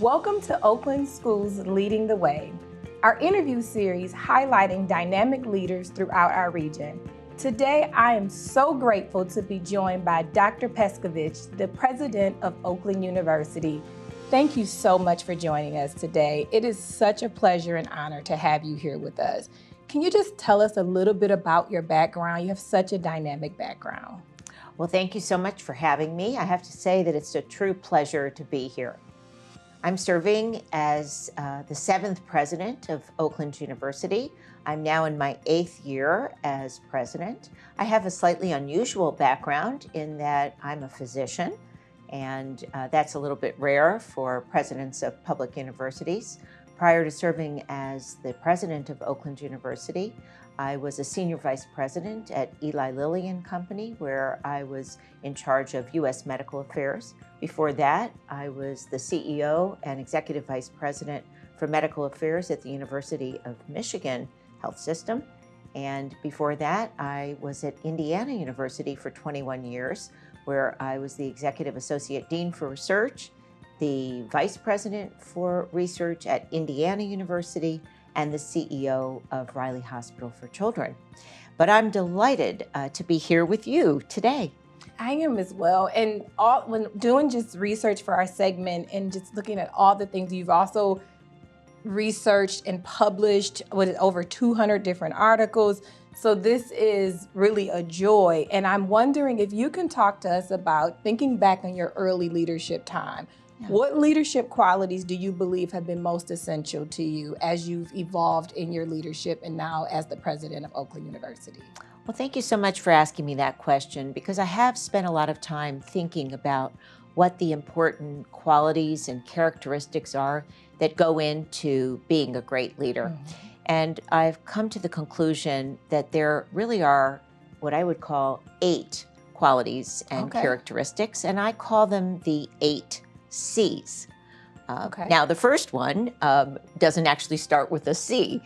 Welcome to Oakland Schools Leading the Way, our interview series highlighting dynamic leaders throughout our region. Today, I am so grateful to be joined by Dr. Pescovitz, the president of Oakland University. Thank you so much for joining us today. It is such a pleasure and honor to have you here with us. Can you just tell us a little bit about your background? You have such a dynamic background. Well, thank you so much for having me. I have to say that it's a true pleasure to be here. I'm serving as the 7th president of Oakland University. I'm now in my 8th year as president. I have a slightly unusual background in that I'm a physician, and that's a little bit rare for presidents of public universities. Prior to serving as the president of Oakland University, I was a senior vice president at Eli Lilly and Company, where I was in charge of U.S. medical affairs. Before that, I was the CEO and executive vice president for medical affairs at the University of Michigan Health System. And before that, I was at Indiana University for 21 years, where I was the executive associate dean for research, the vice president for research at Indiana University, and the CEO of Riley Hospital for Children. But I'm delighted to be here with you today. I am as well. And when doing just research for our segment and just looking at all the things you've also researched and published with over 200 different articles. So this is really a joy. And I'm wondering if you can talk to us about thinking back on your early leadership time. Yeah. What leadership qualities do you believe have been most essential to you as you've evolved in your leadership and now as the president of Oakland University? Well, thank you so much for asking me that question, because I have spent a lot of time thinking about what the important qualities and characteristics are that go into being a great leader. Mm-hmm. And I've come to the conclusion that there really are what I would call 8 qualities and characteristics, and I call them the 8 C's. Now, the first one doesn't actually start with a C.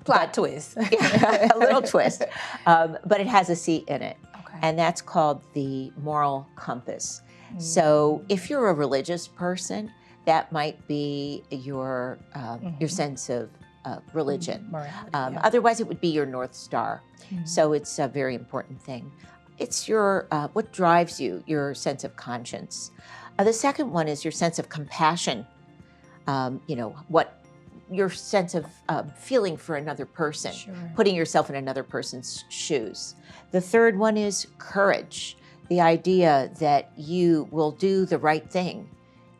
Plot twist. A little twist. But it has a C in it. Okay. And that's called the moral compass. Mm-hmm. So if you're a religious person, that might be your sense of religion. Morality, Otherwise, it would be your North Star. Mm-hmm. So it's a very important thing. It's your what drives you, your sense of conscience. The second one is your sense of compassion. What your sense of feeling for another person, putting yourself in another person's shoes. The third one is courage, the idea that you will do the right thing,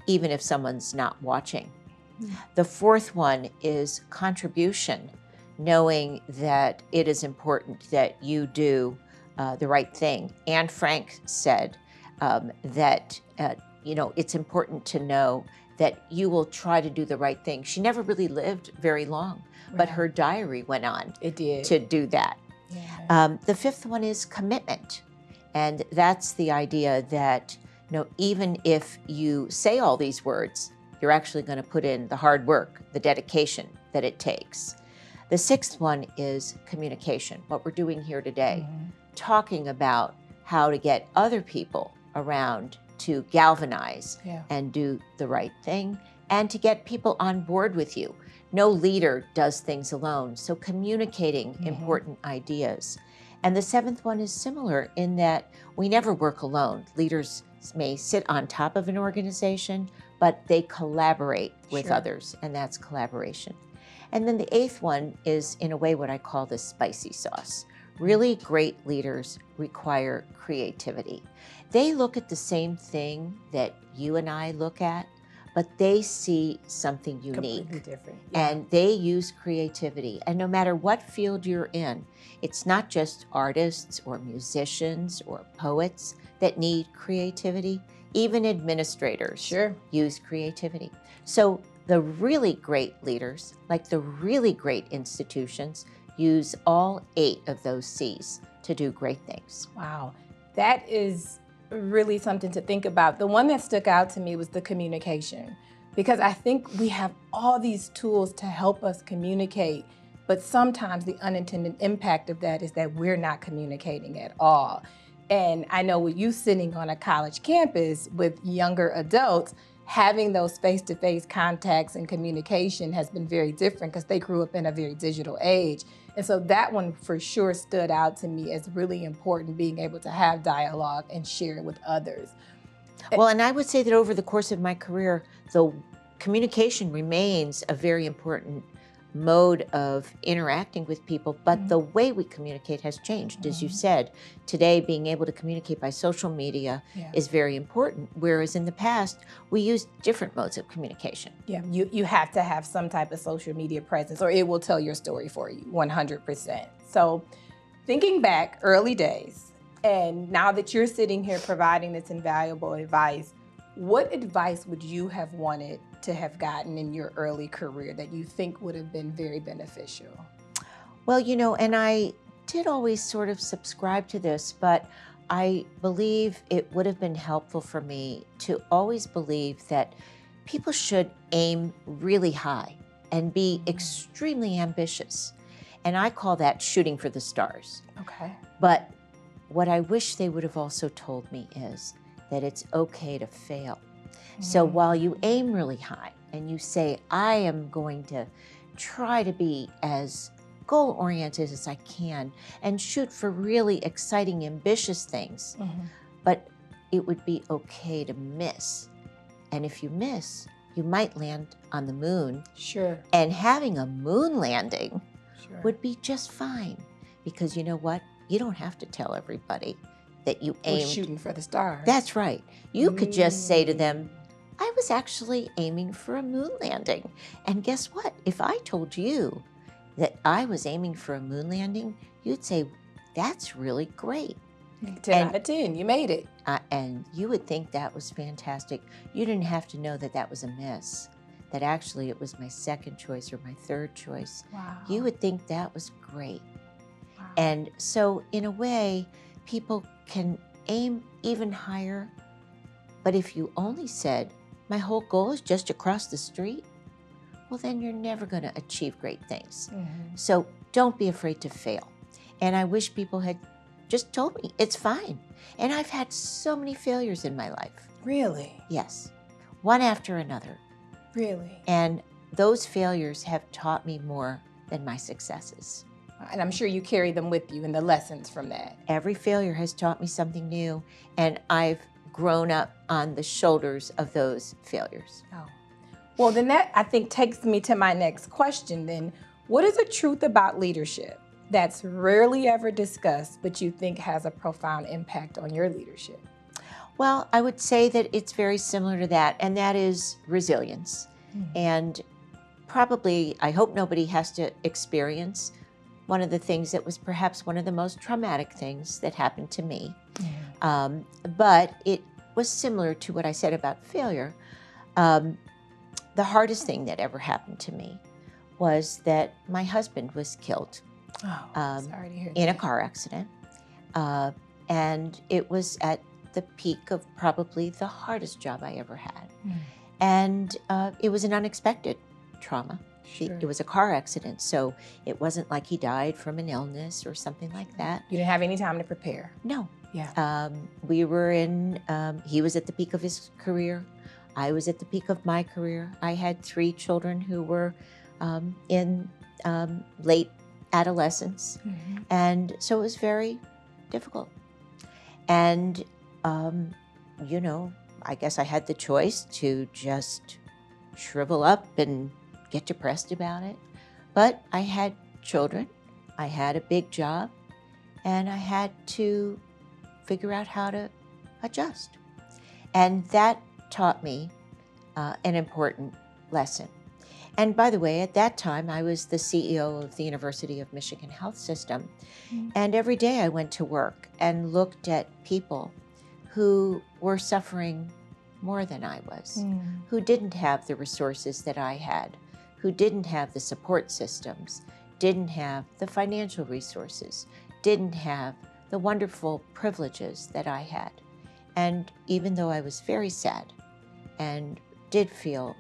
even if someone's not watching. The fourth one is contribution, knowing that it is important that you do the right thing. Anne Frank said that it's important to know that you will try to do the right thing. She never really lived very long, but her diary went on to do that. Yeah. The fifth one is commitment. And that's the idea that even if you say all these words, you're actually going to put in the hard work, the dedication that it takes. The sixth one is communication, what we're doing here today, talking about how to get other people around to galvanize and do the right thing, and to get people on board with you. No leader does things alone, so communicating important ideas. And the seventh one is similar in that we never work alone. Leaders may sit on top of an organization, but they collaborate with others, and that's collaboration. And then the eighth one is, in a way, what I call the spicy sauce. Really great leaders require creativity. They look at the same thing that you and I look at, but they see something unique. Completely different. And they use creativity. And no matter what field you're in, it's not just artists or musicians or poets that need creativity. Even administrators use creativity. So the really great leaders, like the really great institutions, use all 8 of those C's to do great things. Wow, that is really something to think about. The one that stuck out to me was the communication, because I think we have all these tools to help us communicate, but sometimes the unintended impact of that is that we're not communicating at all. And I know with you sitting on a college campus with younger adults, having those face-to-face contacts and communication has been very different because they grew up in a very digital age. And so that one for sure stood out to me as really important, being able to have dialogue and share it with others. Well, and I would say that over the course of my career, the communication remains a very important mode of interacting with people, but the way we communicate has changed. As you said, today being able to communicate by social media is very important, whereas in the past, we used different modes of communication. Yeah, you have to have some type of social media presence or it will tell your story for you, 100%. So thinking back early days, and now that you're sitting here providing this invaluable advice, what advice would you have wanted to have gotten in your early career that you think would have been very beneficial? Well, you know, and I did always sort of subscribe to this, but I believe it would have been helpful for me to always believe that people should aim really high and be extremely ambitious. And I call that shooting for the stars. Okay. But what I wish they would have also told me is that it's okay to fail. So while you aim really high and you say, I am going to try to be as goal-oriented as I can and shoot for really exciting, ambitious things, but it would be okay to miss. And if you miss, you might land on the moon. Sure. And having a moon landing would be just fine. Because you know what? You don't have to tell everybody that you aimed. Shooting for the stars. That's right. You could just say to them, I was actually aiming for a moon landing. And guess what? If I told you that I was aiming for a moon landing, you'd say, that's really great. 10 out of 10, you made it. And you would think that was fantastic. You didn't have to know that that was a miss, that actually it was my second choice or my third choice. Wow. You would think that was great. Wow. And so in a way, people can aim even higher. But if you only said, my whole goal is just to cross the street, well, then you're never going to achieve great things. So don't be afraid to fail. And I wish people had just told me, it's fine. And I've had so many failures in my life. Really? Yes. One after another. Really? And those failures have taught me more than my successes. And I'm sure you carry them with you and the lessons from that. Every failure has taught me something new, and I've grown up on the shoulders of those failures. Oh. Well, then that, I think, takes me to my next question then. What is a truth about leadership that's rarely ever discussed, but you think has a profound impact on your leadership? Well, I would say that it's very similar to that, and that is resilience. And probably, I hope nobody has to experience one of the things that was perhaps one of the most traumatic things that happened to me. But it was similar to what I said about failure. The hardest thing that ever happened to me was that my husband was killed Sorry to hear in a that. car accident. And it was at the peak of probably the hardest job I ever had. And it was an unexpected trauma. Sure. It was a car accident, so it wasn't like he died from an illness or something like that. You didn't have any time to prepare. No. Yeah. We were in, he was at the peak of his career. I was at the peak of my career. I had 3 children who were in late adolescence. And so it was very difficult. And, you know, I guess I had the choice to just shrivel up and get depressed about it. But I had children, I had a big job, and I had to figure out how to adjust. And that taught me an important lesson. And by the way, at that time, I was the CEO of the University of Michigan Health System. And every day I went to work and looked at people who were suffering more than I was, who didn't have the resources that I had, who didn't have the support systems, didn't have the financial resources, didn't have the wonderful privileges that I had. And even though I was very sad and did feel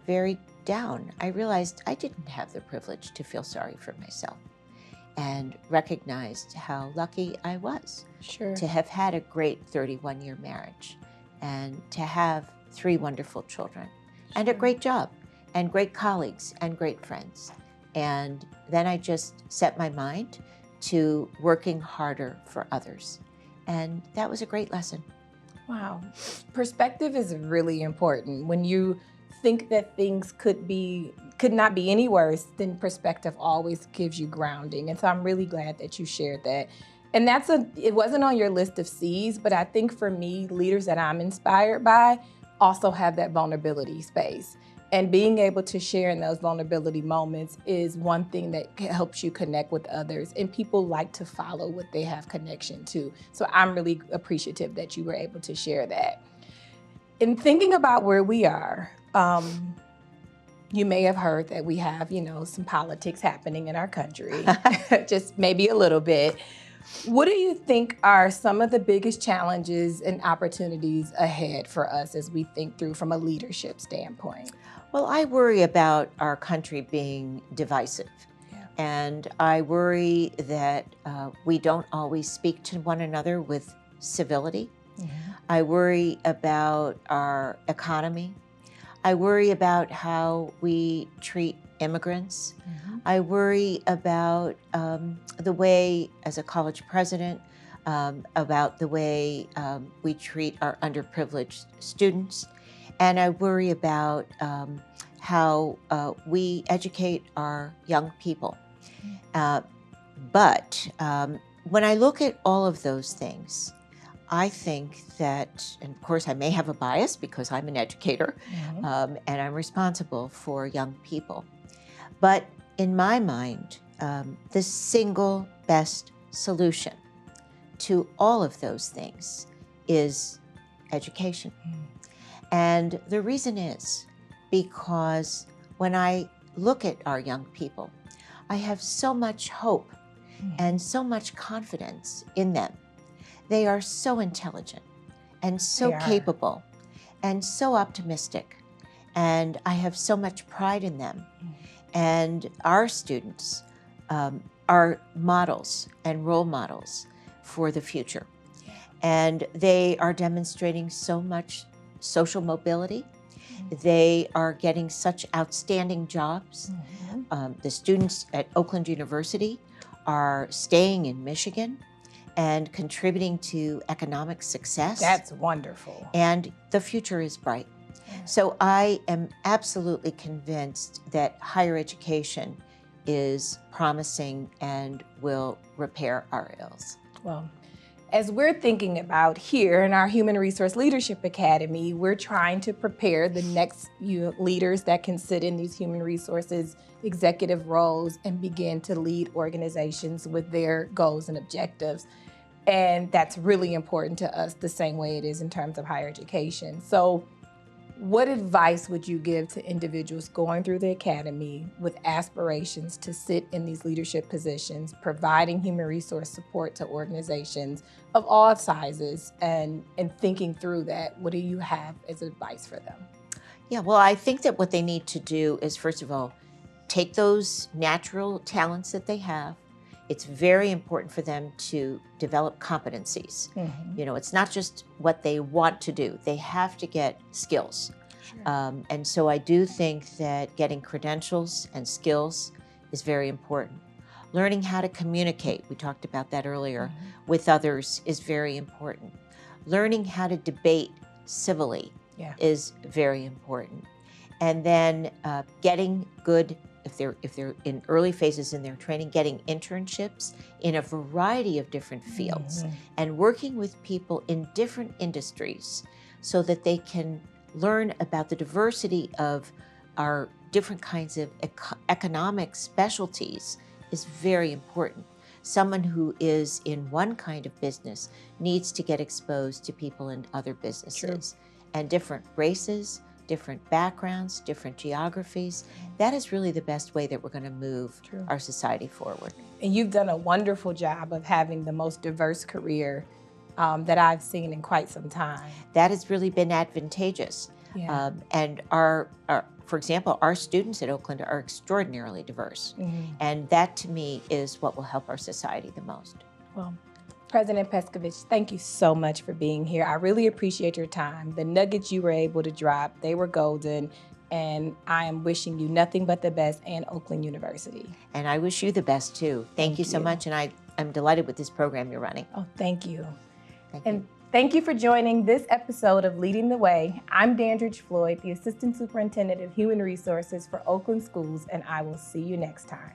very down, I realized I didn't have the privilege to feel sorry for myself, and recognized how lucky I was Sure. to have had a great 31-year marriage and to have 3 wonderful children and a great job and great colleagues and great friends. And then I just set my mind to working harder for others. And that was a great lesson. Wow. Perspective is really important. When you think that things could not be any worse, then perspective always gives you grounding. And so I'm really glad that you shared that. And it wasn't on your list of C's, but I think for me, leaders that I'm inspired by also have that vulnerability space. And being able to share in those vulnerability moments is one thing that helps you connect with others. And people like to follow what they have connection to. So I'm really appreciative that you were able to share that. In thinking about where we are, you may have heard that we have, some politics happening in our country, just maybe a little bit. What do you think are some of the biggest challenges and opportunities ahead for us as we think through from a leadership standpoint? Well, I worry about our country being divisive. Yeah. And I worry that we don't always speak to one another with civility. Mm-hmm. I worry about our economy. I worry about how we treat immigrants. Mm-hmm. I worry about the way, as a college president, about the way we treat our underprivileged students. And I worry about how we educate our young people. But when I look at all of those things, I think that, and of course I may have a bias because I'm an educator, mm-hmm. And I'm responsible for young people. But in my mind, the single best solution to all of those things is education. Mm-hmm. And the reason is because when I look at our young people, I have so much hope and so much confidence in them. They are so intelligent and so capable and so optimistic. And I have so much pride in them. And our students are models and role models for the future. And they are demonstrating so much social mobility. They are getting such outstanding jobs. Mm-hmm. The students at Oakland University are staying in Michigan and contributing to economic success. That's wonderful. And the future is bright. Yeah. So I am absolutely convinced that higher education is promising and will repair our ills. Well, as we're thinking about here in our Human Resource Leadership Academy, we're trying to prepare the next leaders that can sit in these human resources executive roles and begin to lead organizations with their goals and objectives. And that's really important to us the same way it is in terms of higher education. So what advice would you give to individuals going through the academy with aspirations to sit in these leadership positions, providing human resource support to organizations of all sizes, and thinking through that? What do you have as advice for them? Yeah, well, I think that what they need to do is, first of all, take those natural talents that they have. It's very important for them to develop competencies. Mm-hmm. It's not just what they want to do. They have to get skills. Sure. And so I do think that getting credentials and skills is very important. Learning how to communicate, we talked about that earlier, mm-hmm. with others is very important. Learning how to debate civilly is very important. And then getting good, if they're in early phases in their training, getting internships in a variety of different fields, mm-hmm. and working with people in different industries so that they can learn about the diversity of our different kinds of economic specialties is very important. Someone who is in one kind of business needs to get exposed to people in other businesses. True. And different races, different backgrounds, different geographies. That is really the best way that we're going to move our society forward. And you've done a wonderful job of having the most diverse career that I've seen in quite some time. That has really been advantageous. Yeah. And for example, our students at Oakland are extraordinarily diverse. Mm-hmm. And that to me is what will help our society the most. Well, President Pescovitz, thank you so much for being here. I really appreciate your time. The nuggets you were able to drop, they were golden. And I am wishing you nothing but the best and Oakland University. And I wish you the best too. Thank you so much. And I'm delighted with this program you're running. Oh, thank you. Thank you. Thank you for joining this episode of Leading the Way. I'm Dandridge Floyd, the Assistant Superintendent of Human Resources for Oakland Schools, and I will see you next time.